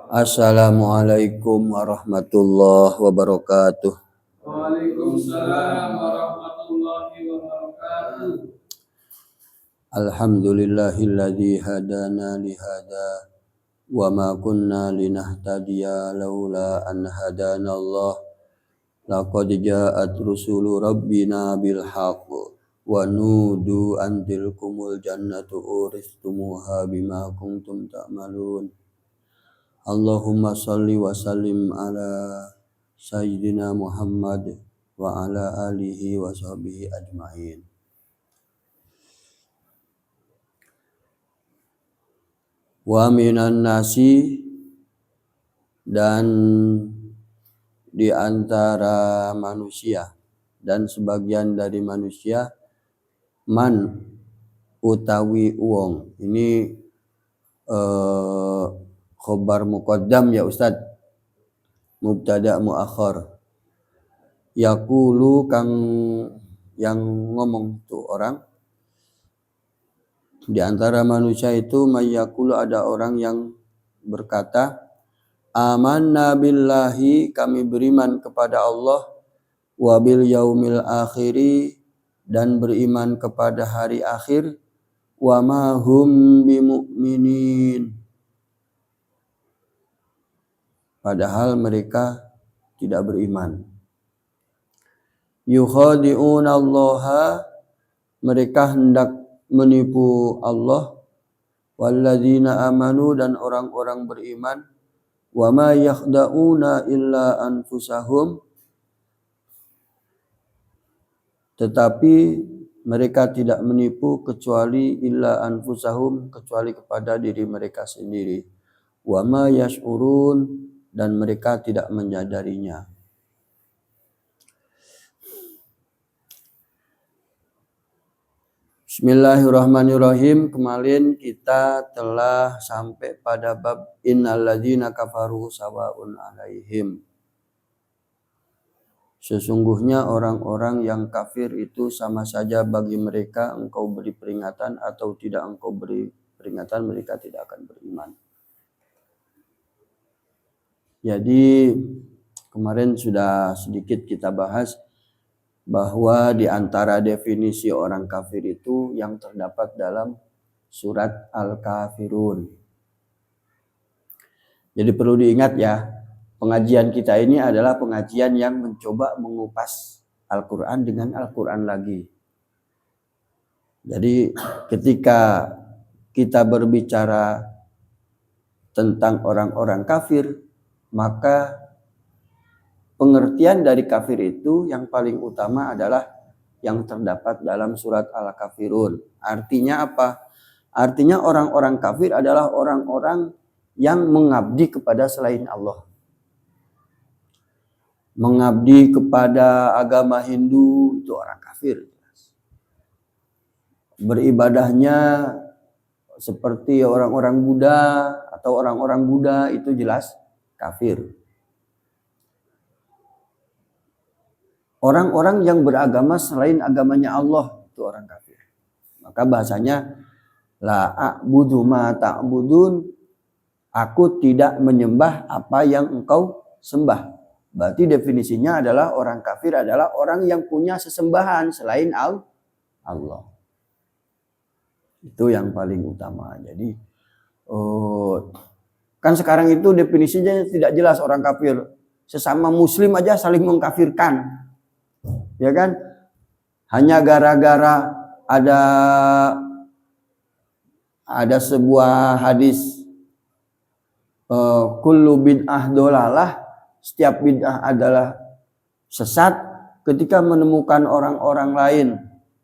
Assalamualaikum warahmatullahi wabarakatuh. Waalaikumsalam warahmatullahi wabarakatuh. Alhamdulillahilladzi hadana lihada wa ma kunna linahtadiya laula an hadanallah. Laqad ja'at rusulu rabbina bil haqq wa nudu an tilkumul jannatu uristumuha bima kuntum ta'malun. Allahumma salli wa sallim ala Sayyidina Muhammad wa ala alihi wa sahbihi ajma'in. Wa minan nasi, dan di antara manusia dan sebagian dari manusia, man utawi uwong. Ini khobar muqaddam ya Ustaz, mubtada muakhar. Yaqulu kang yang ngomong tuh orang. Di antara manusia itu mayyaqulu, ada orang yang berkata, amanna billahi, kami beriman kepada Allah, wa bil yaumil akhiri, dan beriman kepada hari akhir, wa ma hum bimu'minin, padahal mereka tidak beriman. Yukhadi'una Allaha, mereka hendak menipu Allah, walladzina amanu, dan orang-orang beriman, wa ma yakhda'una illa anfusahum, tetapi mereka tidak menipu kecuali illa anfusahum, kecuali kepada diri mereka sendiri. Wa ma yash'urun, dan mereka tidak menyadarinya. Bismillahirrahmanirrahim. Kemarin kita telah sampai pada bab innalladzina kafaru sawaun alaihim. Sesungguhnya orang-orang yang kafir itu sama saja bagi mereka, engkau beri peringatan atau tidak engkau beri peringatan, mereka tidak akan beriman. Jadi kemarin sudah sedikit kita bahas bahwa di antara definisi orang kafir itu yang terdapat dalam surat Al-Kafirun. Jadi perlu diingat ya, pengajian kita ini adalah pengajian yang mencoba mengupas Al-Quran dengan Al-Quran lagi. Jadi ketika kita berbicara tentang orang-orang kafir, maka pengertian dari kafir itu yang paling utama adalah yang terdapat dalam surat Al-Kafirun. Artinya apa? Artinya orang-orang kafir adalah orang-orang yang mengabdi kepada selain Allah. Mengabdi kepada agama Hindu, itu orang kafir. Beribadahnya seperti orang-orang Buddha atau orang-orang Buddha, itu jelas kafir. Orang-orang yang beragama selain agamanya Allah, itu orang kafir. Maka bahasanya la a'budu ma ta'budun, aku tidak menyembah apa yang engkau sembah. Berarti definisinya adalah orang kafir adalah orang yang punya sesembahan selain Allah. Itu yang paling utama. Jadi kan sekarang itu definisinya tidak jelas orang kafir. Sesama muslim aja saling mengkafirkan. Ya kan? Hanya gara-gara ada sebuah hadis kullu bid'ah dolalah, setiap bid'ah adalah sesat. Ketika menemukan orang-orang lain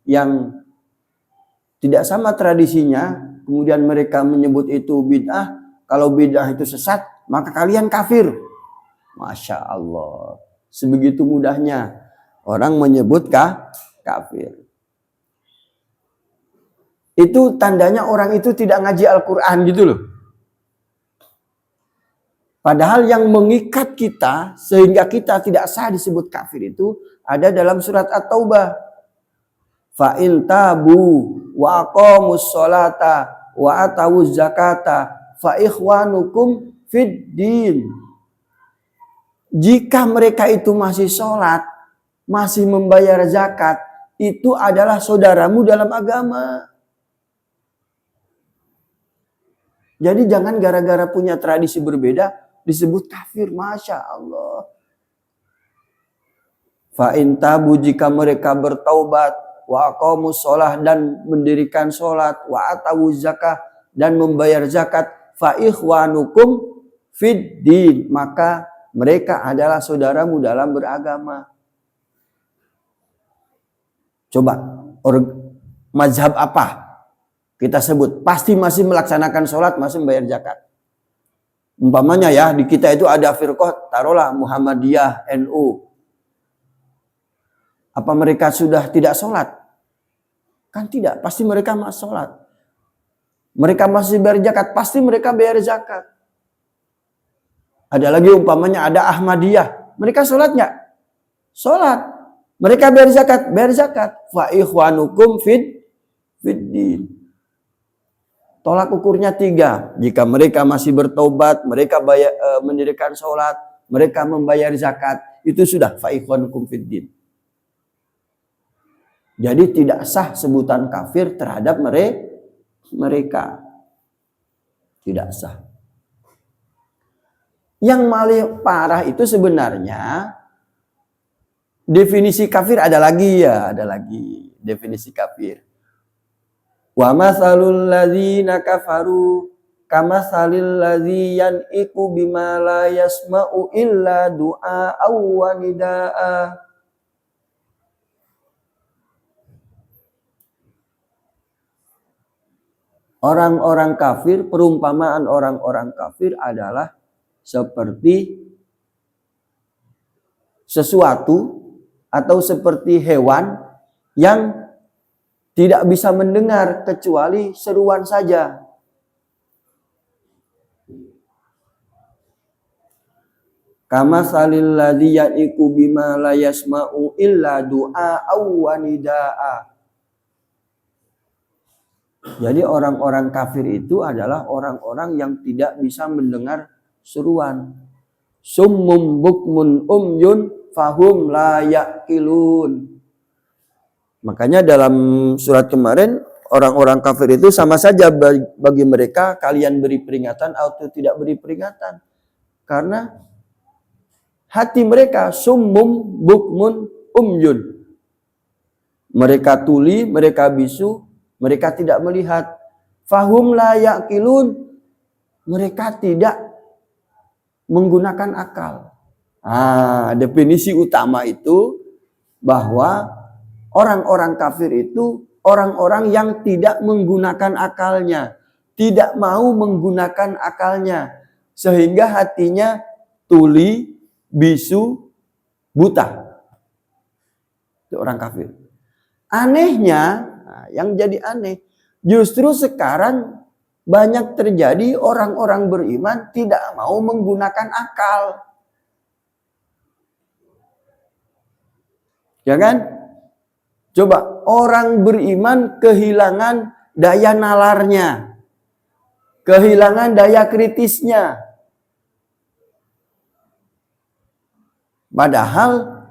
yang tidak sama tradisinya, kemudian mereka menyebut itu bid'ah, kalau bid'ah itu sesat, maka kalian kafir. Masya Allah, sebegitu mudahnya orang menyebut kafir. Itu tandanya orang itu tidak ngaji Al-Quran gitu loh. Padahal yang mengikat kita sehingga kita tidak sah disebut kafir itu ada dalam surat At-Taubah. Fa in tabu wa aqamus sholata wa atawuz zakata fa ikhwanukum fid din. Jika mereka itu masih sholat, masih membayar zakat, itu adalah saudaramu dalam agama. Jadi jangan gara-gara punya tradisi berbeda disebut kafir. Masya Allah. Fa in tabu, jika mereka bertaubat, wa aqamus shalah, dan mendirikan sholat, wa atawu zakah, dan membayar zakat, fa ikhwanukum fid din, maka mereka adalah saudaramu dalam beragama. Coba mazhab apa kita sebut pasti masih melaksanakan sholat, masih membayar zakat? Umpamanya ya, di kita itu ada firqah, taruhlah Muhammadiyah, NU. Apa mereka sudah tidak sholat? Kan tidak, pasti mereka masih sholat. Mereka masih bayar zakat, pasti mereka bayar zakat. Ada lagi umpamanya ada Ahmadiyah, mereka sholat nggak? Sholat. Mereka bayar zakat, bayar zakat. Fa ikhwanukum fid din. Tolak ukurnya 3. Jika mereka masih bertobat, mereka mendirikan sholat, mereka membayar zakat, itu sudah fa ikhwanukum fid din. Jadi tidak sah sebutan kafir terhadap mereka. Tidak sah. Yang paling parah itu sebenarnya definisi kafir ada lagi definisi kafir. Wa masalul ladzina kafaru kamasalil ladzi yan'iqu bima la yasma'u illa du'a wa nidaa. Orang-orang kafir, perumpamaan orang-orang kafir adalah seperti sesuatu atau seperti hewan yang tidak bisa mendengar kecuali seruan saja. Kama salil ladzi ya'iqu bima la yasma'u illa du'a wa nidaa. Jadi orang-orang kafir itu adalah orang-orang yang tidak bisa mendengar seruan. Summum bukmun umyun fahum la yaqilun. Makanya dalam surat kemarin orang-orang kafir itu sama saja bagi mereka kalian beri peringatan atau tidak beri peringatan. Karena hati mereka summum bukmun umyun. Mereka tuli, mereka bisu, mereka tidak melihat. Fahum la yaqilun. Mereka tidak menggunakan akal. Definisi utama itu bahwa orang-orang kafir itu orang-orang yang tidak menggunakan akalnya, tidak mau menggunakan akalnya, sehingga hatinya tuli, bisu, buta. Itu orang kafir. Anehnya, yang jadi aneh, justru sekarang banyak terjadi orang-orang beriman tidak mau menggunakan akal. Ya kan? Coba orang beriman kehilangan daya nalarnya, kehilangan daya kritisnya. Padahal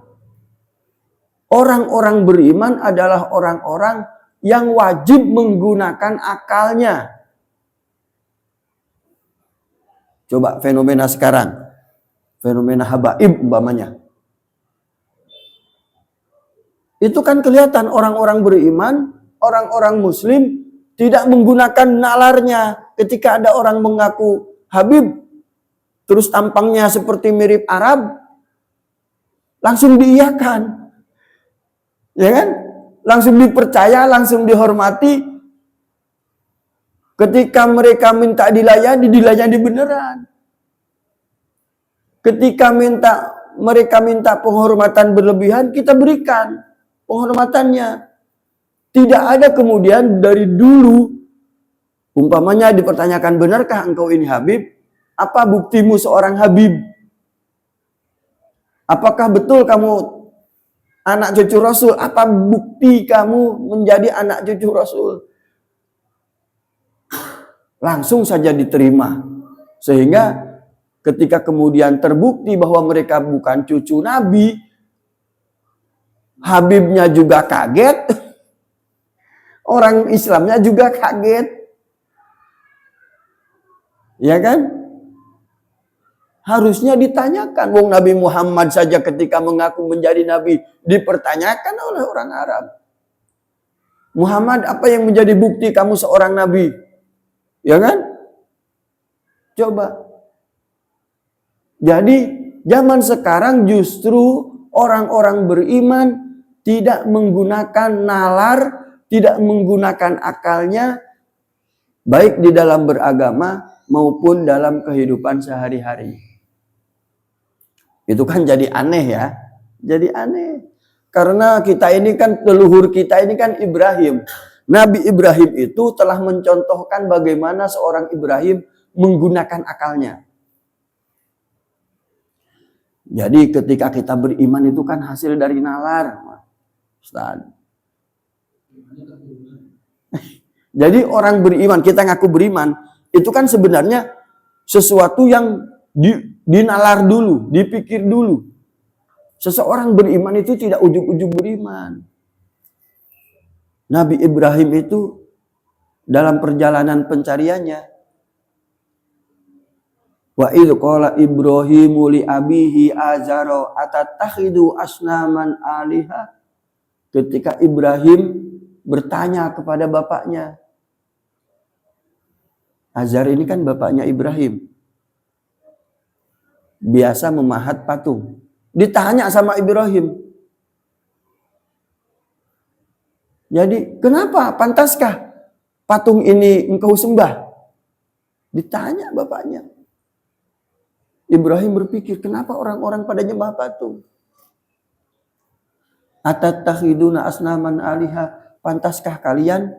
orang-orang beriman adalah orang-orang yang wajib menggunakan akalnya. Coba fenomena sekarang, fenomena habaib umpamanya. Itu kan kelihatan orang-orang beriman, orang-orang muslim tidak menggunakan nalarnya. Ketika ada orang mengaku Habib, terus tampangnya seperti mirip Arab, langsung diiyakan. Ya kan? Langsung dipercaya, langsung dihormati. Ketika mereka minta dilayani beneran. Ketika mereka minta penghormatan berlebihan, kita berikan penghormatannya. Tidak ada kemudian dari dulu, umpamanya dipertanyakan, benarkah engkau ini Habib? Apa buktimu seorang Habib? Apakah betul kamu anak cucu Rasul? Apa bukti kamu menjadi anak cucu Rasul? Langsung saja diterima. Sehingga ketika kemudian terbukti bahwa mereka bukan cucu Nabi, Habibnya juga kaget, orang Islamnya juga kaget. Ya kan? Harusnya ditanyakan. Wong Nabi Muhammad saja ketika mengaku menjadi Nabi dipertanyakan oleh orang Arab. Muhammad, apa yang menjadi bukti kamu seorang Nabi? Ya kan? Coba. Jadi zaman sekarang justru orang-orang beriman tidak menggunakan nalar, tidak menggunakan akalnya, baik di dalam beragama maupun dalam kehidupan sehari-hari. Itu kan jadi aneh ya. Jadi aneh. Karena kita ini kan, leluhur kita ini kan Ibrahim. Nabi Ibrahim itu telah mencontohkan bagaimana seorang Ibrahim menggunakan akalnya. Jadi ketika kita beriman itu kan hasil dari nalar. Ustaz. Jadi orang beriman, kita ngaku beriman, itu kan sebenarnya sesuatu yang dinalar dulu, dipikir dulu. Seseorang beriman itu tidak ujug-ujug beriman. Nabi Ibrahim itu dalam perjalanan pencariannya, wa idh qala Ibrahimu li abihi azara atatakhidu asnaman aliha. Ketika Ibrahim bertanya kepada bapaknya, Azar ini kan bapaknya Ibrahim, biasa memahat patung. Ditanya sama Ibrahim, jadi kenapa, pantaskah patung ini engkau sembah? Ditanya bapaknya. Ibrahim berpikir, kenapa orang-orang pada nyembah patung? Atattakhiduna asnaman aliha, pantaskah kalian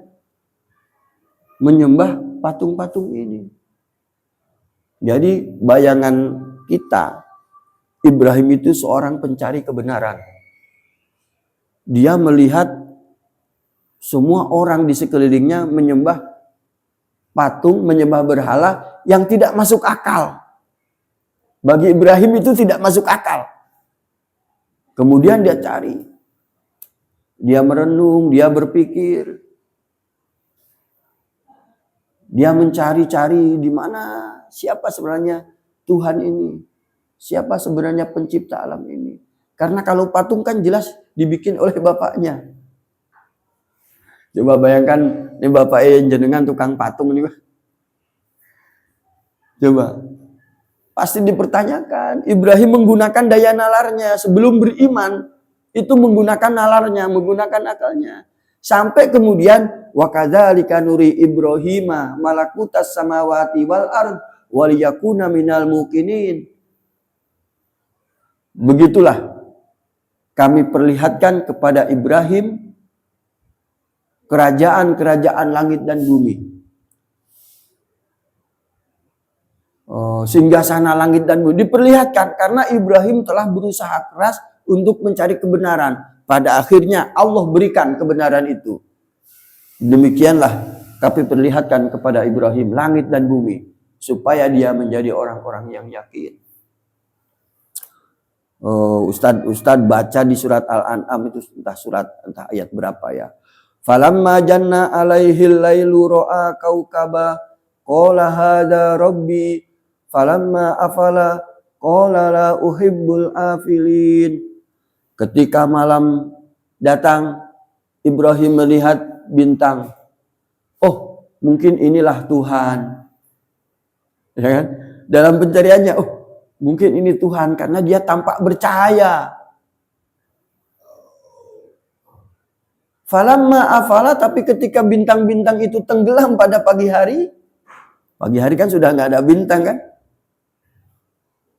menyembah patung-patung ini? Jadi bayangan kita, Ibrahim itu seorang pencari kebenaran. Dia melihat semua orang di sekelilingnya menyembah patung, menyembah berhala yang tidak masuk akal. Bagi Ibrahim itu tidak masuk akal. Kemudian dia cari. Dia merenung, dia berpikir. Dia mencari-cari di mana, siapa sebenarnya Tuhan ini. Siapa sebenarnya pencipta alam ini. Karena kalau patung kan jelas dibikin oleh bapaknya. Coba bayangkan, ini bapak yang jenengan tukang patung ini. Coba. Pasti dipertanyakan. Ibrahim menggunakan daya nalarnya. Sebelum beriman, itu menggunakan nalarnya, menggunakan akalnya. Sampai kemudian, wa kadzalika nuri Ibrahima malakutas samawati wal ard waliyakuna minal muqinin. Begitulah kami perlihatkan kepada Ibrahim kerajaan-kerajaan langit dan bumi. Singgasana langit dan bumi diperlihatkan karena Ibrahim telah berusaha keras untuk mencari kebenaran. Pada akhirnya Allah berikan kebenaran itu. Demikianlah kami perlihatkan kepada Ibrahim langit dan bumi supaya dia menjadi orang-orang yang yakin. Ustadz baca di surat Al-An'am itu entah ayat berapa ya. Falamma janna alaihil lailu ra'a kaukaba qala hadza rabbi falamma afala qala la uhibbul afilin. Ketika malam datang, Ibrahim melihat bintang. Oh, mungkin inilah Tuhan. Ya kan? Dalam pencariannya, oh, mungkin ini Tuhan karena dia tampak bercahaya. Falamma afala, tapi ketika bintang-bintang itu tenggelam pada pagi hari kan sudah nggak ada bintang kan?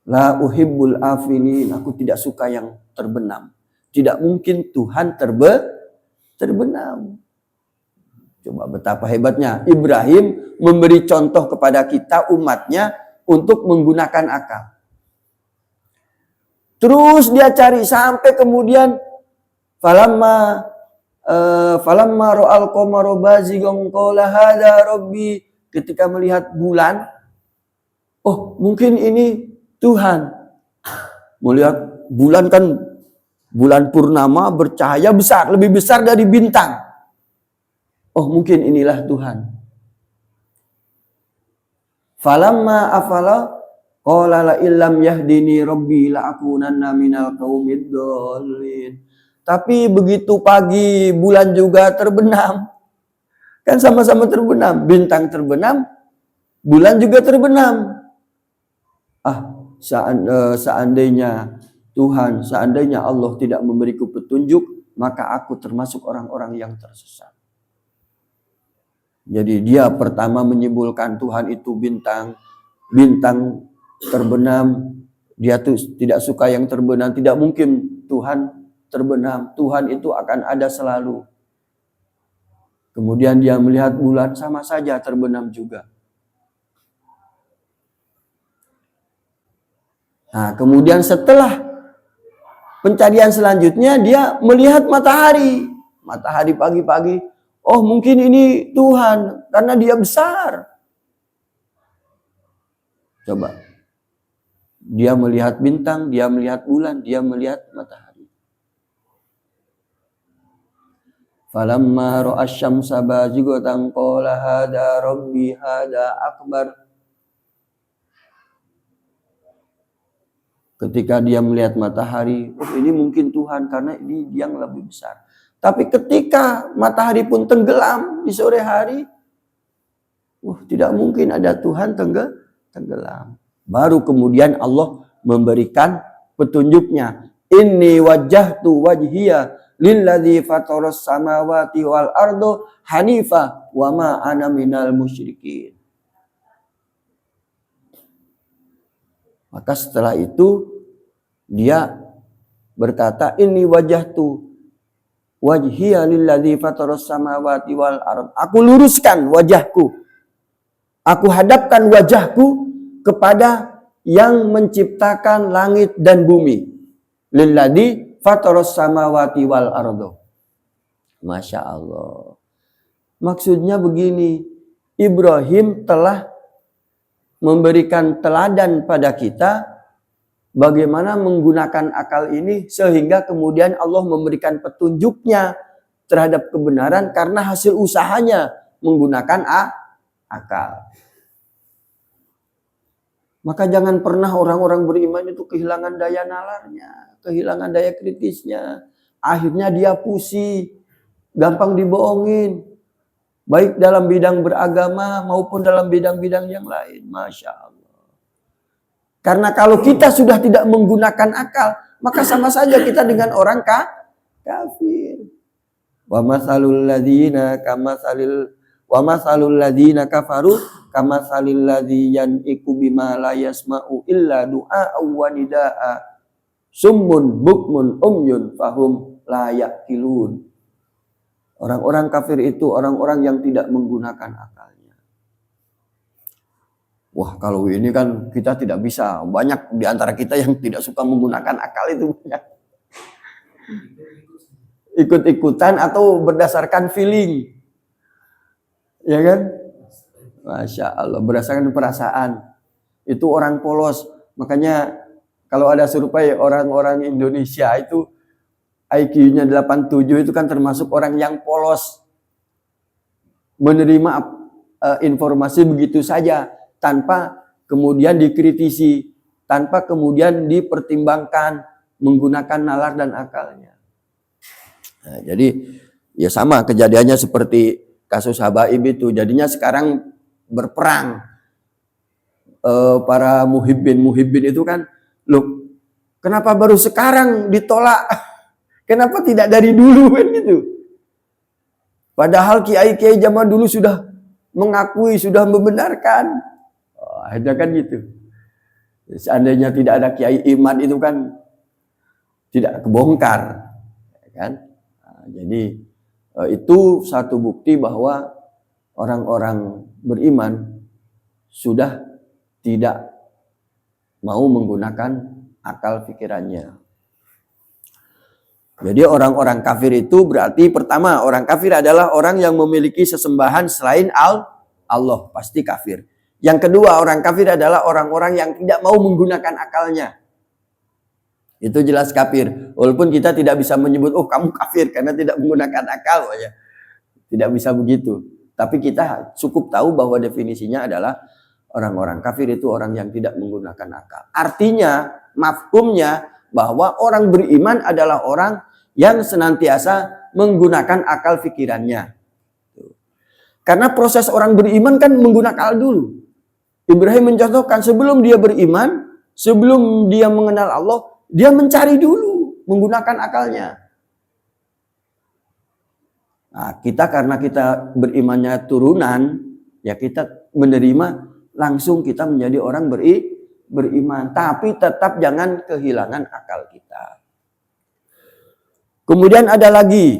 La uhibbul afilin, aku tidak suka yang terbenam. Tidak mungkin Tuhan terbenam. Coba betapa hebatnya Ibrahim memberi contoh kepada kita umatnya untuk menggunakan akal. Terus dia cari sampai kemudian falamma ra'al qamara bazigan qala hadza rabbi, ketika melihat bulan, oh mungkin ini Tuhan. Melihat bulan kan, bulan purnama bercahaya besar, lebih besar dari bintang. Oh, mungkin inilah Tuhan. Falamma afala qala la illam yahdini rabbi la akunanna minal qaumid dhalin. Tapi begitu pagi bulan juga terbenam. Kan sama-sama terbenam, bintang terbenam, bulan juga terbenam. Seandainya Tuhan, seandainya Allah tidak memberiku petunjuk, maka aku termasuk orang-orang yang tersesat. Jadi dia pertama menyimpulkan Tuhan itu bintang, bintang terbenam. Dia tuh tidak suka yang terbenam, tidak mungkin Tuhan terbenam. Tuhan itu akan ada selalu. Kemudian dia melihat bulan sama saja terbenam juga. Nah, kemudian setelah pencarian selanjutnya dia melihat matahari. Matahari pagi-pagi. Oh, mungkin ini Tuhan karena dia besar. Coba. Dia melihat bintang, dia melihat bulan, dia melihat matahari. Falamma ra'a asy-syamsa bazighatan qala hada rabbi hada akbar. Ketika dia melihat matahari, oh ini mungkin Tuhan karena ini yang lebih besar. Tapi ketika matahari pun tenggelam di sore hari, tidak mungkin ada Tuhan tenggelam. Baru kemudian Allah memberikan petunjuknya. Inni wajjahtu wajhiya lilladzi fataras samawati wal ardo hanifa wa ma ana minal musyrikin. Maka setelah itu dia berkata, ini wajahtu wajhiya lilladzi fataras samawati wal ard. Aku luruskan wajahku. Aku hadapkan wajahku kepada yang menciptakan langit dan bumi. Lilladzi fataras samawati wal ard. Masya Allah. Maksudnya begini, Ibrahim telah memberikan teladan pada kita bagaimana menggunakan akal ini sehingga kemudian Allah memberikan petunjuknya terhadap kebenaran karena hasil usahanya menggunakan akal. Maka jangan pernah orang-orang beriman itu kehilangan daya nalarnya, kehilangan daya kritisnya. Akhirnya dia pusing, gampang dibohongin. Baik dalam bidang beragama maupun dalam bidang-bidang yang lain. Masya Allah. Karena kalau kita sudah tidak menggunakan akal, maka sama saja kita dengan orang kafir. Wa masalul ladzina kafaru kamasalil ladzi yan'iqu bima la yasma'u illa du'a wa nidaa summun bukmun umyun fahum la yaqilun. Orang-orang kafir itu orang-orang yang tidak menggunakan akalnya. Wah, kalau ini kan kita tidak bisa. Banyak di antara kita yang tidak suka menggunakan akal itu. Ikut-ikutan atau berdasarkan feeling. Ya kan? Masya Allah, berdasarkan perasaan. Itu orang polos. Makanya kalau ada survei orang-orang Indonesia itu IQ-nya 87 itu kan termasuk orang yang polos. Menerima informasi begitu saja. Tanpa kemudian dikritisi, tanpa kemudian dipertimbangkan, menggunakan nalar dan akalnya. Nah, jadi ya sama kejadiannya seperti kasus Habaib itu. Jadinya sekarang berperang. Para muhibbin itu kan, loh, kenapa baru sekarang ditolak? Kenapa tidak dari dulu kan gitu? Padahal kiai-kiai zaman dulu sudah mengakui, sudah membenarkan. Akhirnya kan gitu. Seandainya tidak ada kiai iman itu kan tidak kebongkar, kan? Nah, jadi itu satu bukti bahwa orang-orang beriman sudah tidak mau menggunakan akal pikirannya. Jadi orang-orang kafir itu berarti pertama orang kafir adalah orang yang memiliki sesembahan selain Allah, pasti kafir. Yang kedua, orang kafir adalah orang-orang yang tidak mau menggunakan akalnya. Itu jelas kafir. Walaupun kita tidak bisa menyebut, oh kamu kafir karena tidak menggunakan akal. Ya. Tidak bisa begitu. Tapi kita cukup tahu bahwa definisinya adalah orang-orang kafir itu orang yang tidak menggunakan akal. Artinya, mafhumnya bahwa orang beriman adalah orang yang senantiasa menggunakan akal pikirannya. Karena proses orang beriman kan menggunakan akal dulu. Ibrahim mencontohkan sebelum dia beriman, sebelum dia mengenal Allah, dia mencari dulu menggunakan akalnya. Nah, kita karena kita berimannya turunan, ya kita menerima langsung kita menjadi orang beriman. Tapi tetap jangan kehilangan akal kita. Kemudian ada lagi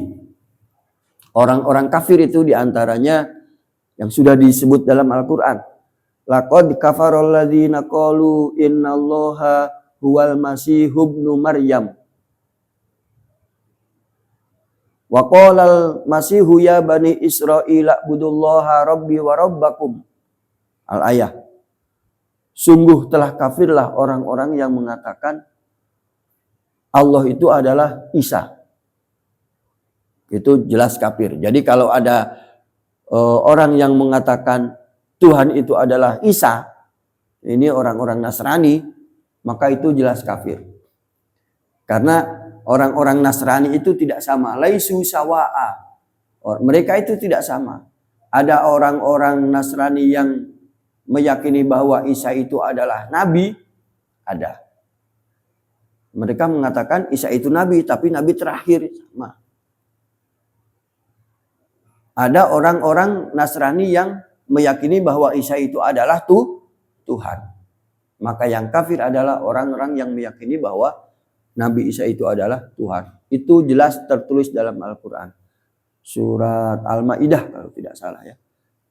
orang-orang kafir itu diantaranya yang sudah disebut dalam Al-Quran. Laqad kafarul ladzina qalu innallaha huwal masihub ibnu Maryam. Wa qalal masihu ya bani Israil ibudullaha rabbi wa rabbakum. Al-ayah. Sungguh telah kafirlah orang-orang yang mengatakan Allah itu adalah Isa. Itu jelas kafir. Jadi kalau ada orang yang mengatakan Tuhan itu adalah Isa, ini orang-orang Nasrani, maka itu jelas kafir. Karena orang-orang Nasrani itu tidak sama. Laisu sawa'a. Mereka itu tidak sama. Ada orang-orang Nasrani yang meyakini bahwa Isa itu adalah Nabi. Ada. Mereka mengatakan Isa itu Nabi, tapi Nabi terakhir. Sama. Ada orang-orang Nasrani yang meyakini bahwa Isa itu adalah Tuhan. Maka yang kafir adalah orang-orang yang meyakini bahwa Nabi Isa itu adalah Tuhan. Itu jelas tertulis dalam Al-Quran. Surat Al-Ma'idah kalau tidak salah ya.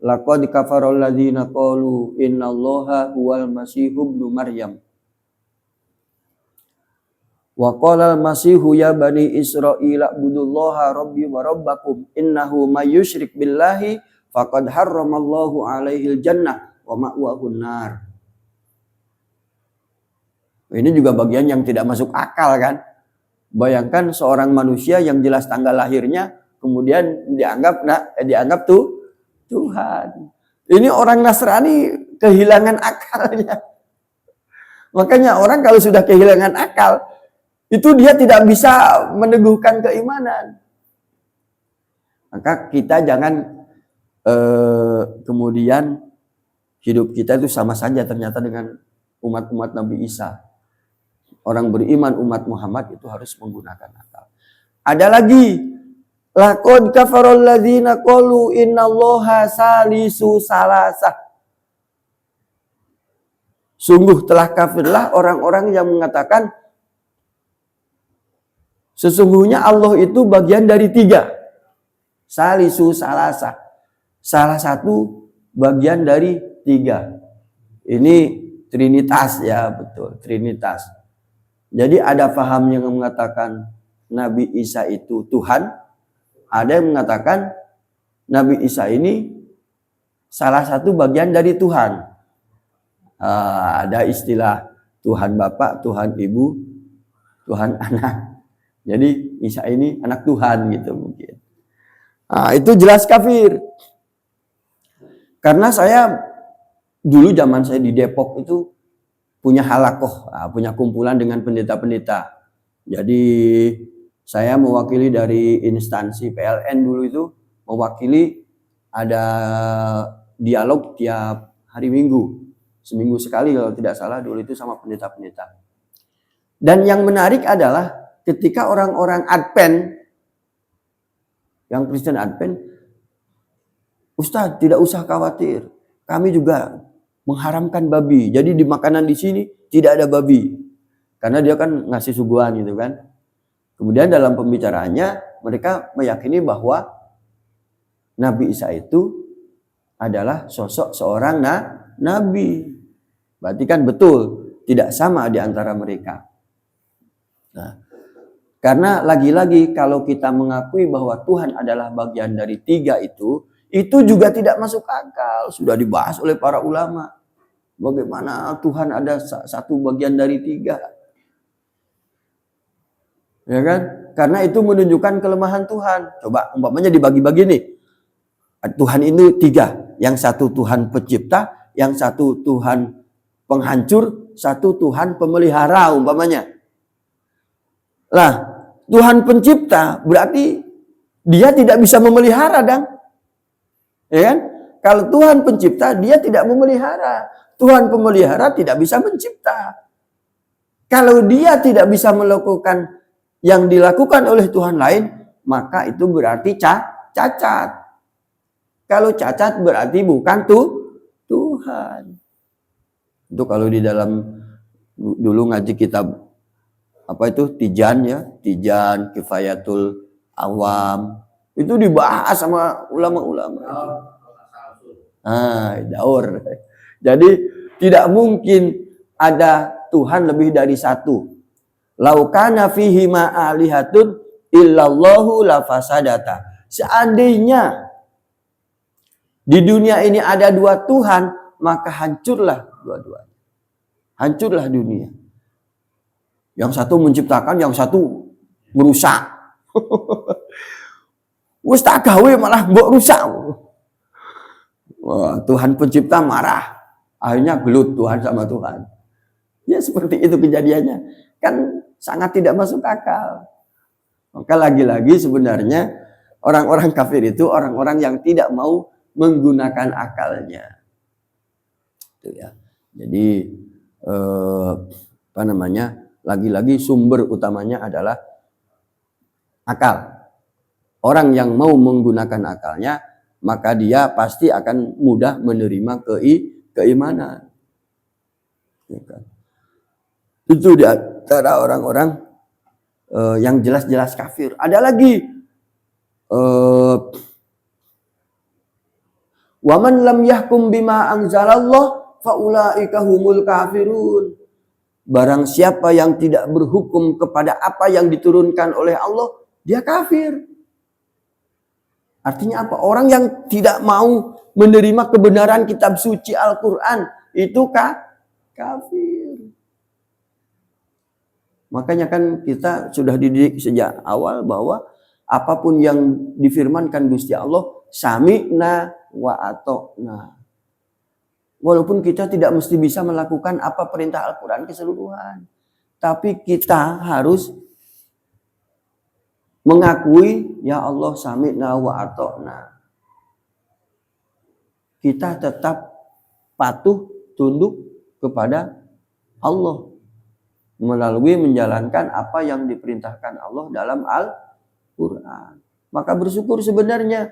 Laqad kafarul ladzina qalu innallaha huwal masihu ibnu Maryam. Wa qala al-masihu ya bani Israil ibudullaha rabbi wa rabbakum innahu may yusyrik billahi faqad harramallahu alaihil jannah wa ma'wahun nar. Ini juga bagian yang tidak masuk akal kan. Bayangkan seorang manusia yang jelas tanggal lahirnya kemudian dianggap Tuhan. Ini orang Nasrani kehilangan akalnya. Makanya orang kalau sudah kehilangan akal itu dia tidak bisa meneguhkan keimanan. Maka kita jangan kemudian hidup kita itu sama saja ternyata dengan umat-umat Nabi Isa. Orang beriman umat Muhammad itu harus menggunakan akal. Ada lagi, laqad kafarul ladzina qalu innallaha salisu salasah. Sungguh telah kafirlah orang-orang yang mengatakan sesungguhnya Allah itu bagian dari 3. Salisu salasah. Salah satu bagian dari 3. Ini Trinitas ya, betul, Trinitas. Jadi ada paham yang mengatakan Nabi Isa itu Tuhan, ada yang mengatakan Nabi Isa ini salah satu bagian dari Tuhan. Ada istilah Tuhan Bapak, Tuhan Ibu, Tuhan Anak. Jadi Isa ini anak Tuhan gitu mungkin. Itu jelas kafir. Karena saya dulu zaman saya di Depok itu punya halakoh, punya kumpulan dengan pendeta-pendeta. Jadi saya mewakili dari instansi PLN dulu itu, mewakili ada dialog tiap hari Minggu. Seminggu sekali kalau tidak salah dulu itu sama pendeta-pendeta. Dan yang menarik adalah ketika orang-orang Advent, yang Kristen Advent, Ustaz tidak usah khawatir, kami juga mengharamkan babi. Jadi di makanan di sini tidak ada babi. Karena dia kan ngasih suguhan gitu kan. Kemudian dalam pembicaraannya mereka meyakini bahwa Nabi Isa itu adalah sosok seorang nabi. Berarti kan betul tidak sama di antara mereka. Nah, karena lagi-lagi kalau kita mengakui bahwa Tuhan adalah bagian dari 3 itu juga tidak masuk akal. Sudah dibahas oleh para ulama. Bagaimana Tuhan ada satu bagian dari 3? Ya kan? Karena itu menunjukkan kelemahan Tuhan. Coba umpamanya dibagi-bagi nih. Tuhan itu 3. Yang satu Tuhan pencipta, yang satu Tuhan penghancur, satu Tuhan pemelihara umpamanya. Lah, Tuhan pencipta berarti dia tidak bisa memelihara dong. Ya kan? Kalau Tuhan pencipta, dia tidak memelihara. Tuhan pemelihara tidak bisa mencipta. Kalau dia tidak bisa melakukan yang dilakukan oleh Tuhan lain, maka itu berarti cacat. Kalau cacat berarti bukan Tuhan. Itu kalau di dalam dulu ngaji kitab apa itu Tijan ya, Tijan Kifayatul Awam. Itu dibahas sama ulama-ulama. Daur. Jadi tidak mungkin ada Tuhan lebih dari satu. Laukana fihi ma'alihatun illallahu lafasadata. Seandainya di dunia ini ada 2 Tuhan, maka hancurlah dua-duanya. Hancurlah dunia. Yang satu menciptakan, yang satu merusak. Wes tak gawe malah mbok rusak. Wah, Tuhan pencipta marah. Akhirnya gelut Tuhan sama Tuhan. Ya seperti itu kejadiannya. Kan sangat tidak masuk akal. Maka lagi-lagi sebenarnya orang-orang kafir itu orang-orang yang tidak mau menggunakan akalnya. Itu ya. Jadi lagi-lagi sumber utamanya adalah akal. Orang yang mau menggunakan akalnya, maka dia pasti akan mudah menerima keimanan. Itu di antara orang-orang yang jelas-jelas kafir. Ada lagi waman lam yahkum bima anzalallah faulaika humul kafirun. Barang siapa yang tidak berhukum kepada apa yang diturunkan oleh Allah, dia kafir. Artinya apa? Orang yang tidak mau menerima kebenaran kitab suci Al-Quran itu kafir. Makanya kan kita sudah dididik sejak awal bahwa apapun yang difirmankan Gusti Allah, sami'na wa atokna. Walaupun kita tidak mesti bisa melakukan apa perintah Al-Quran keseluruhan. Tapi kita harus mengakui, ya Allah sami'na wa atokna. Kita tetap patuh tunduk kepada Allah melalui menjalankan apa yang diperintahkan Allah dalam Al-Quran. Maka bersyukur sebenarnya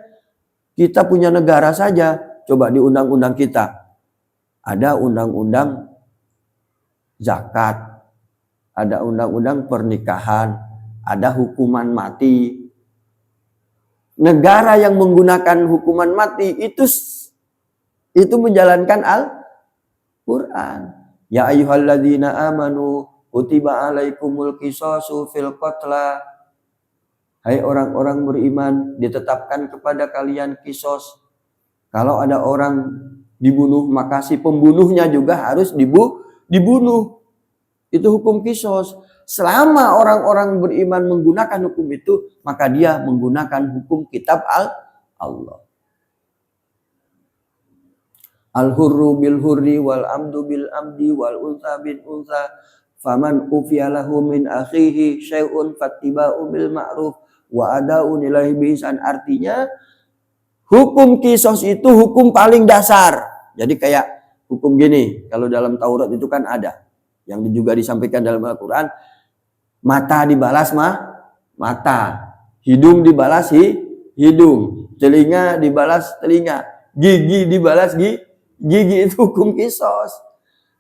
kita punya negara saja. Coba di undang-undang kita ada undang-undang zakat, ada undang-undang pernikahan, ada hukuman mati. Negara yang menggunakan hukuman mati itu menjalankan Al-Quran. Ya ayyuhalladzina amanu kutiba alaikumul qisasu fil qatla. Hai orang-orang beriman, ditetapkan kepada kalian kisos. Kalau ada orang dibunuh, maka si pembunuhnya juga harus dibunuh. Itu hukum kisos. Selama orang-orang beriman menggunakan hukum itu, maka dia menggunakan hukum kitab Allah. Al-hurru bil hurri wal amdu bil amdi wal unsa bil unsa. Faman ufiya lahu min akhihi syai'un fattiba'u bil ma'ruf wa ada'u ilaihi bi ihsan. Artinya hukum kisos itu hukum paling dasar. Jadi kayak hukum gini, kalau dalam Taurat itu kan ada yang juga disampaikan dalam Al-Quran, mata dibalas mata, hidung dibalas hidung, telinga dibalas telinga, gigi dibalas gigi. Itu hukum kisos.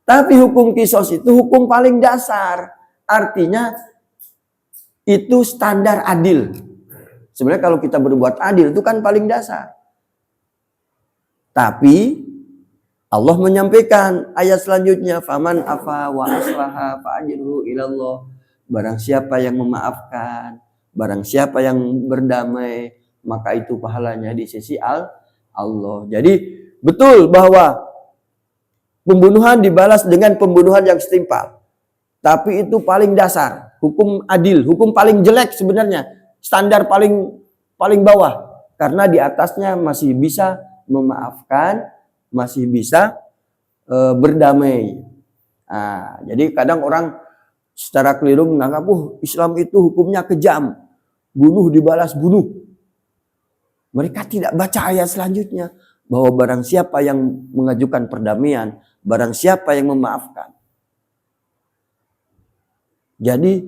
Tapi hukum kisos itu hukum paling dasar. Artinya itu standar adil. Sebenarnya kalau kita berbuat adil itu kan paling dasar. Tapi Allah menyampaikan ayat selanjutnya, faman afa wa aslaha fa ajruhu ilallah. Barang siapa yang memaafkan, barang siapa yang berdamai, maka itu pahalanya di sisi Allah. Jadi betul bahwa Pembunuhan dibalas dengan pembunuhan yang setimpal. Tapi itu paling dasar, hukum adil, hukum paling jelek sebenarnya, standar paling bawah. Karena di atasnya masih bisa memaafkan, masih bisa berdamai. Nah, jadi kadang orang secara keliru menganggap, Islam itu hukumnya kejam, bunuh dibalas bunuh. Mereka tidak baca ayat selanjutnya, bahwa barang siapa yang mengajukan perdamaian, barang siapa yang memaafkan. Jadi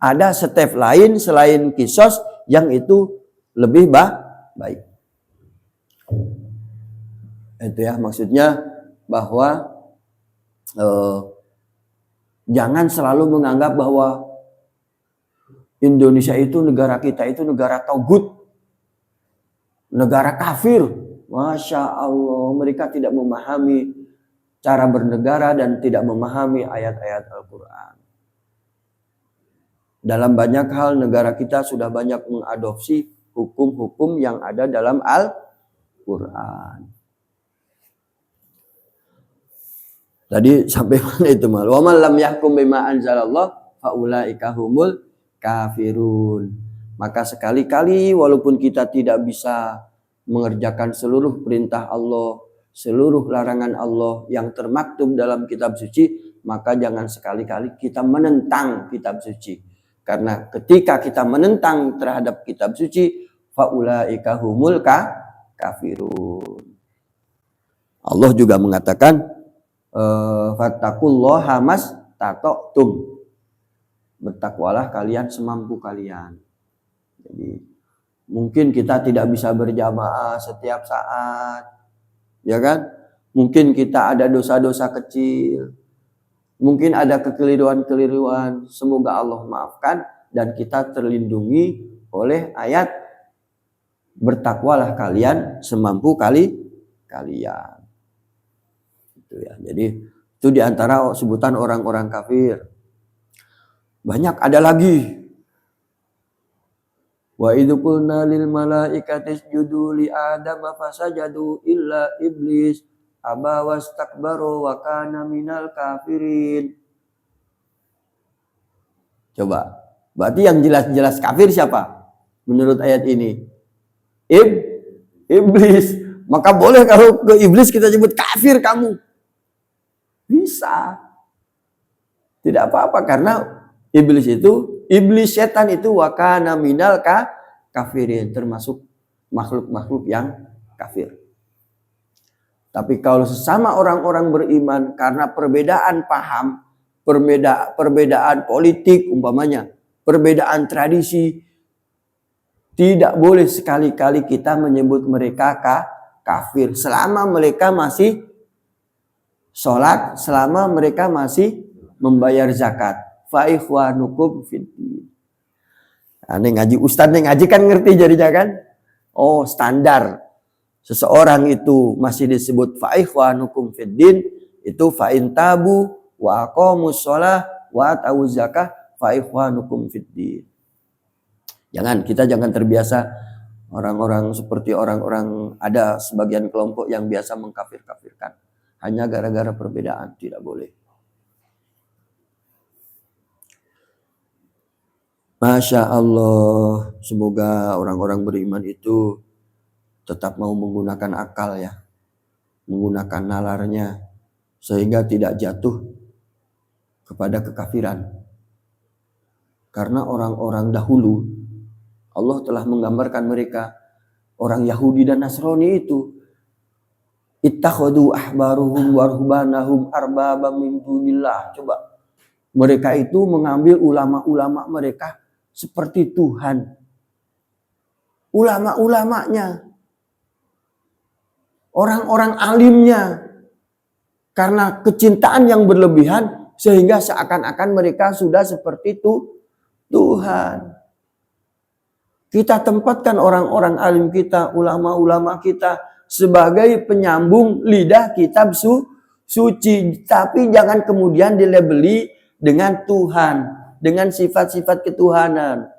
ada step lain selain kisos yang itu lebih baik. Itu ya maksudnya bahwa jangan selalu menganggap bahwa Indonesia itu, negara kita itu negara tauhid, negara kafir. Masya Allah, mereka tidak memahami cara bernegara dan tidak memahami ayat-ayat Al-Quran. Dalam banyak hal negara kita sudah banyak mengadopsi hukum-hukum yang ada dalam Al-Quran. Tadi sampai mana itu mal? Wa man lam yahkum bima anzalallah fa ulaika humul kafirun. Maka sekali-kali walaupun kita tidak bisa mengerjakan seluruh perintah Allah, seluruh larangan Allah yang termaktub dalam kitab suci, maka jangan sekali-kali kita menentang kitab suci. Karena ketika kita menentang terhadap kitab suci, faulaika humul kafirun. Allah juga mengatakan, fattaqullaha mastata'tum. Bertakwalah kalian semampu kalian. Jadi mungkin kita tidak bisa berjamaah setiap saat, ya kan? Mungkin kita ada dosa-dosa kecil. Mungkin ada kekeliruan-kekeliruan, semoga Allah maafkan dan kita terlindungi oleh ayat bertakwalah kalian semampu kalian. Itu ya. Jadi itu diantara sebutan orang-orang kafir. Banyak ada lagi. Wa idh qulna lil malaikati isjudu li adama fasajadu illa iblis aba wastakbaru wa kana minal kafirin. Coba, berarti yang jelas-jelas kafir siapa? Menurut ayat ini, iblis. Maka boleh kalau ke iblis kita sebut kafir kamu? Bisa. Tidak apa-apa karena iblis setan itu wa kana minal kafirin, termasuk makhluk-makhluk yang kafir. Tapi kalau sesama orang-orang beriman karena perbedaan paham, perbedaan politik umpamanya, perbedaan tradisi, tidak boleh sekali-kali kita menyebut mereka kafir selama mereka masih sholat, selama mereka masih membayar zakat. Fa ikhwanukum fiddin. Ngaji ustaz ngaji kan ngerti jadinya kan? Oh, standar. Seseorang itu masih disebut fa ikhwanukum fiddin, itu fa in tabu wa aqamus shalah wa atuz zakah fa ikhwanukum fiddin. Kita jangan terbiasa orang-orang seperti orang-orang, ada sebagian kelompok yang biasa mengkafir-kafirkan hanya gara-gara perbedaan, tidak boleh. Masya Allah, semoga orang-orang beriman itu tetap mau menggunakan akal ya, menggunakan nalarnya, sehingga tidak jatuh kepada kekafiran. Karena orang-orang dahulu, Allah telah menggambarkan mereka, orang Yahudi dan Nasrani itu, ittakhadu ahbaruhum wa ruhbanahum arbaba min dunillah. Coba, mereka itu mengambil ulama-ulama mereka seperti Tuhan. Ulama-ulamanya, orang-orang alimnya, karena kecintaan yang berlebihan sehingga seakan-akan mereka sudah seperti itu Tuhan. Kita tempatkan orang-orang alim kita, ulama-ulama kita sebagai penyambung lidah kitab suci, tapi jangan kemudian dilabeli dengan Tuhan, dengan sifat-sifat ketuhanan.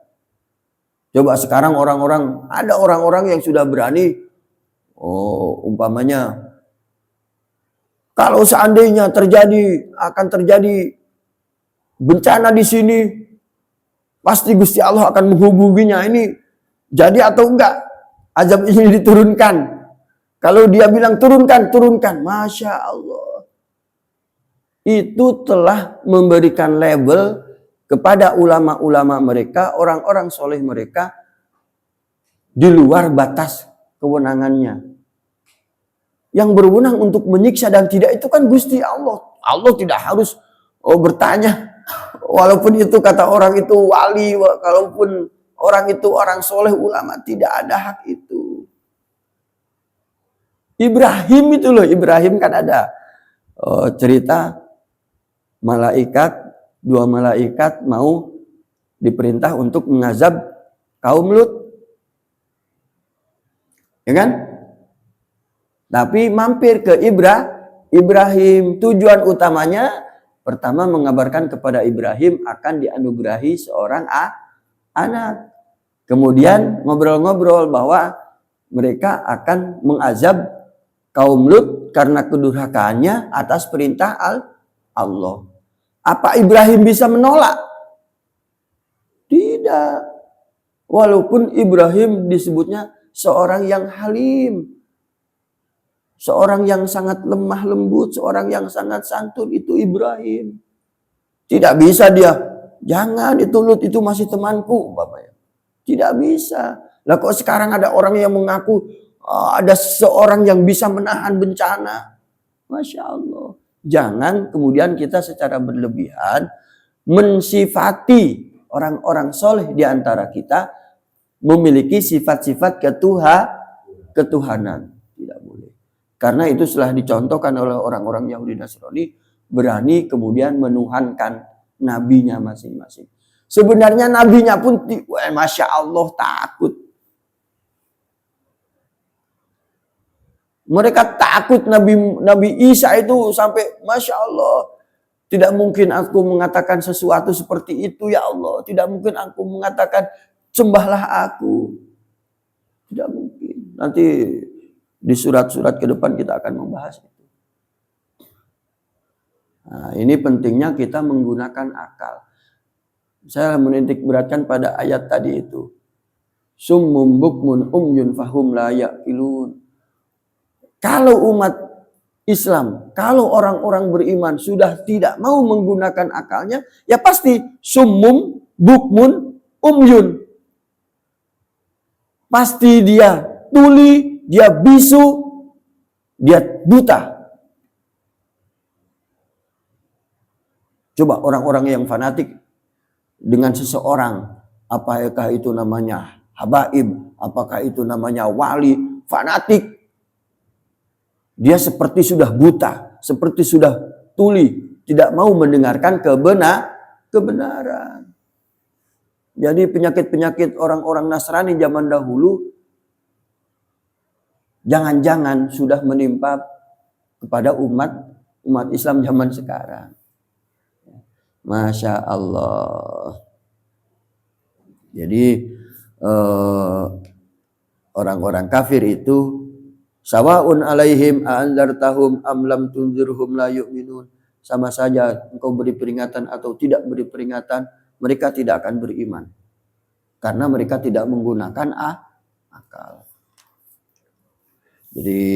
Coba sekarang ada orang-orang yang sudah berani, umpamanya Kalau seandainya akan terjadi bencana di sini, pasti Gusti Allah akan menghubunginya. Ini jadi atau enggak? Azab ini diturunkan. Kalau dia bilang turunkan. Masya Allah. Itu telah memberikan label kepada ulama-ulama mereka, orang-orang soleh mereka, di luar batas kewenangannya. Yang berwenang untuk menyiksa dan tidak itu kan Gusti Allah. Allah tidak harus bertanya. Walaupun itu kata orang itu wali, kalaupun orang itu orang soleh ulama, tidak ada hak itu. Ibrahim itu loh, Ibrahim kan ada cerita dua malaikat mau diperintah untuk mengazab kaum Lut. Ya kan? Tapi mampir ke Ibrahim. Tujuan utamanya pertama mengabarkan kepada Ibrahim akan dianugerahi seorang anak. Kemudian ngobrol-ngobrol bahwa mereka akan mengazab kaum Lut karena kedurhakaannya atas perintah Allah. Apa Ibrahim bisa menolak? Tidak. Walaupun Ibrahim disebutnya seorang yang halim. Seorang yang sangat lemah lembut, seorang yang sangat santun, itu Ibrahim. Tidak bisa dia, jangan itu Lut itu masih temanku, Bapak. Tidak bisa. Lah kok sekarang ada orang yang mengaku ada seorang yang bisa menahan bencana. Masya Allah. Jangan kemudian kita secara berlebihan mensifati orang-orang soleh di antara kita memiliki sifat-sifat ketuhanan. Tidak boleh. Karena itu setelah dicontohkan oleh orang-orang Yahudi Nasrani, berani kemudian menuhankan nabinya masing-masing. Sebenarnya nabinya pun, Masya Allah, takut. Mereka takut Nabi Isa itu sampai, Masya Allah, tidak mungkin aku mengatakan sesuatu seperti itu, ya Allah. Tidak mungkin aku mengatakan, sembahlah aku. Tidak mungkin. Nanti di surat-surat ke depan kita akan membahas itu. Nah, ini pentingnya kita menggunakan akal. Saya menitik beratkan pada ayat tadi itu. Summum bukmun umyun fahum la ya'qilun. Kalau umat Islam, kalau orang-orang beriman sudah tidak mau menggunakan akalnya, ya pasti summum bukmun umyun. Pasti dia tuli, dia bisu, dia buta. Coba orang-orang yang fanatik dengan seseorang, apakah itu namanya habaib, apakah itu namanya wali, fanatik. Dia seperti sudah buta, seperti sudah tuli, tidak mau mendengarkan kebenaran. Jadi penyakit-penyakit orang-orang Nasrani zaman dahulu jangan-jangan sudah menimpa kepada umat Islam zaman sekarang. Masya Allah. Jadi orang-orang kafir itu sawaun alaihim a'anzartahum am lam tunzirhum la yu'minun. Sama saja engkau beri peringatan atau tidak beri peringatan, mereka tidak akan beriman. Karena mereka tidak menggunakan akal. Jadi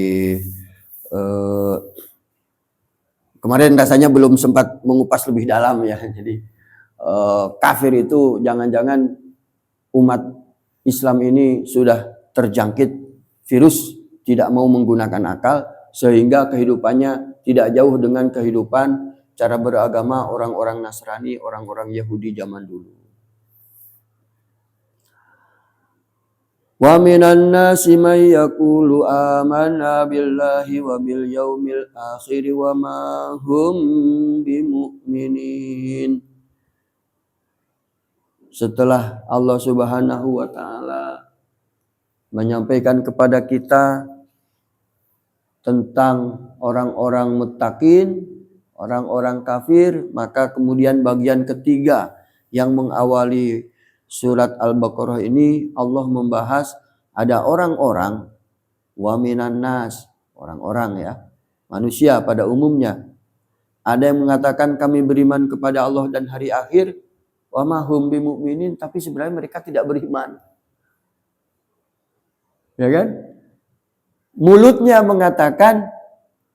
kemarin rasanya belum sempat mengupas lebih dalam ya. Jadi kafir itu jangan-jangan umat Islam ini sudah terjangkit virus tidak mau menggunakan akal sehingga kehidupannya tidak jauh dengan kehidupan cara beragama orang-orang Nasrani, orang-orang Yahudi zaman dulu. Wa minan nasi may yaqulu amanna billahi wa bil yaumil akhir wa ma hum bimu'minin. Setelah Allah Subhanahu wa taala menyampaikan kepada kita tentang orang-orang muttaqin, orang-orang kafir, maka kemudian bagian ketiga yang mengawali surat Al-Baqarah ini Allah membahas ada orang-orang wa minan nas, orang-orang ya, manusia pada umumnya. Ada yang mengatakan kami beriman kepada Allah dan hari akhir, wa ma hum bimu'minin, tapi sebenarnya mereka tidak beriman. Ya kan? Mulutnya mengatakan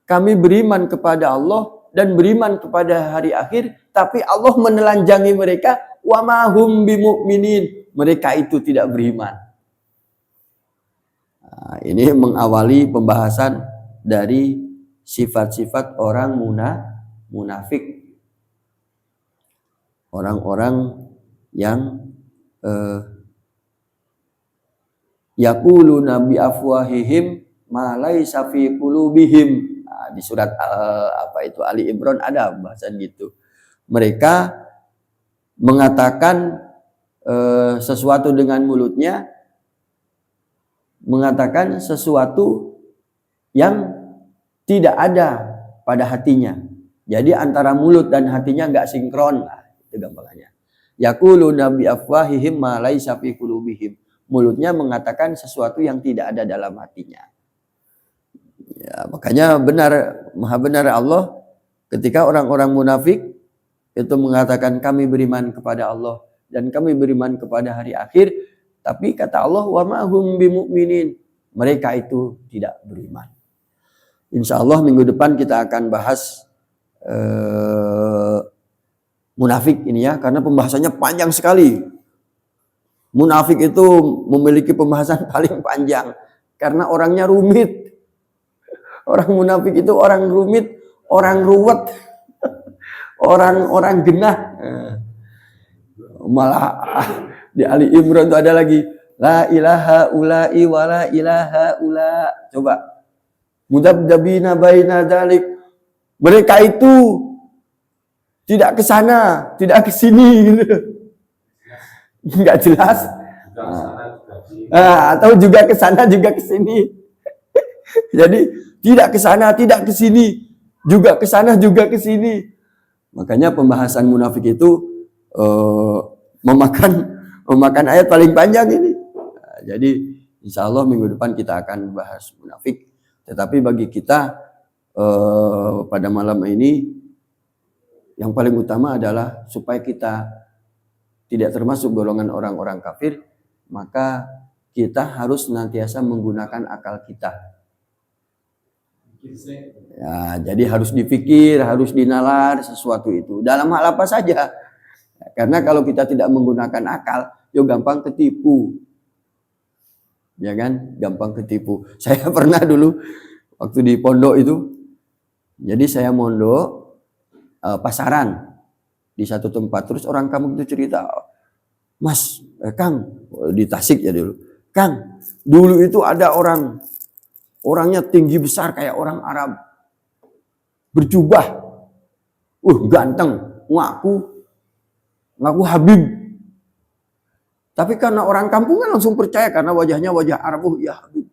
kami beriman kepada Allah dan beriman kepada hari akhir, tapi Allah menelanjangi mereka, wa ma hum bimu'minin, mereka itu tidak beriman. Nah, ini mengawali pembahasan dari sifat-sifat orang munafik. Orang-orang yang yaquluna bi afwahihim ma laisa fi qulubihim. Nah, di surat Ali Imran ada bahasan gitu. Mereka mengatakan sesuatu dengan mulutnya, mengatakan sesuatu yang tidak ada pada hatinya. Jadi antara mulut dan hatinya nggak sinkron. Nah, itu gampangannya. Yaquluna bi afwahihim ma laisa fi qulubihim. Mulutnya mengatakan sesuatu yang tidak ada dalam hatinya. Ya, makanya maha benar Allah ketika orang-orang munafik itu mengatakan kami beriman kepada Allah dan kami beriman kepada hari akhir, tapi kata Allah wa ma hum bimu'minin, mereka itu tidak beriman. Insya Allah minggu depan kita akan bahas munafik ini ya, karena pembahasannya panjang sekali. Munafik itu memiliki pembahasan paling panjang karena orangnya rumit. Orang munafik itu orang rumit, orang ruwet, orang genah. Malah di Ali Imran itu ada lagi la ilaha ula'i wa la ilaha ula. Coba mudabdabina baina dzalik, mereka itu tidak ke sana, tidak ke sini gitu. Enggak jelas. Atau juga ke sana juga ke sini. Jadi tidak ke sana, tidak ke sini, juga ke sana juga ke sini. Makanya pembahasan munafik itu memakan ayat paling panjang ini. Nah, jadi insya Allah minggu depan kita akan bahas munafik. Tetapi bagi kita pada malam ini yang paling utama adalah supaya kita tidak termasuk golongan orang-orang kafir, maka kita harus senantiasa menggunakan akal kita. Ya, jadi harus dipikir, harus dinalar sesuatu itu. Dalam hal apa saja. Karena kalau kita tidak menggunakan akal, yo gampang ketipu. Ya kan? Gampang ketipu. Saya pernah dulu waktu di pondok itu, jadi saya mondok pasaran di satu tempat. Terus orang kampung itu cerita, Mas, Kang, di Tasik ya dulu. Kang, dulu itu ada orangnya tinggi besar kayak orang Arab. Berjubah. Ganteng. Ngaku Habib. Tapi karena orang kampung kan langsung percaya karena wajahnya wajah Arab. Ya Habib.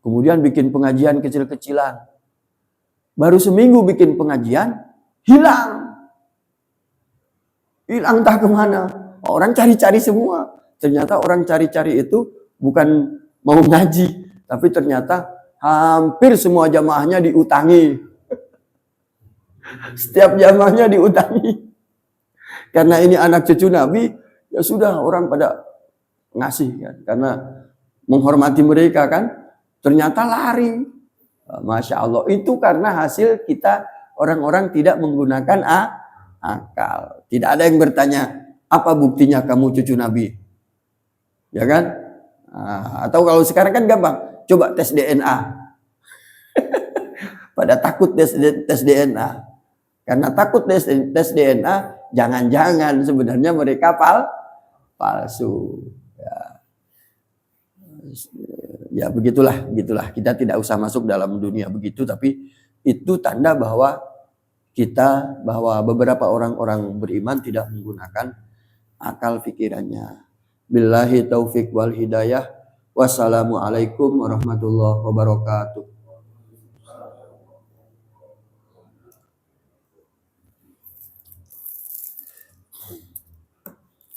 Kemudian bikin pengajian kecil-kecilan. Baru seminggu bikin pengajian, hilang. Hilang entah kemana. Orang cari-cari semua. Ternyata orang cari-cari itu bukan mau ngaji. Tapi ternyata hampir semua jamaahnya diutangi. Setiap jamaahnya diutangi. Karena ini anak cucu Nabi, ya sudah orang pada ngasih kan. Karena menghormati mereka kan. Ternyata lari. Masya Allah. Itu karena hasil kita orang-orang tidak menggunakan akal. Tidak ada yang bertanya, apa buktinya kamu cucu Nabi? Ya kan? Atau kalau sekarang kan gampang. Coba tes DNA. Pada takut tes DNA. Karena takut tes DNA, jangan-jangan sebenarnya mereka palsu. Ya begitulah. Kita tidak usah masuk dalam dunia begitu, tapi itu tanda bahwa beberapa orang-orang beriman tidak menggunakan akal pikirannya. Billahi taufik wal hidayah. Wassalamualaikum warahmatullahi wabarakatuh.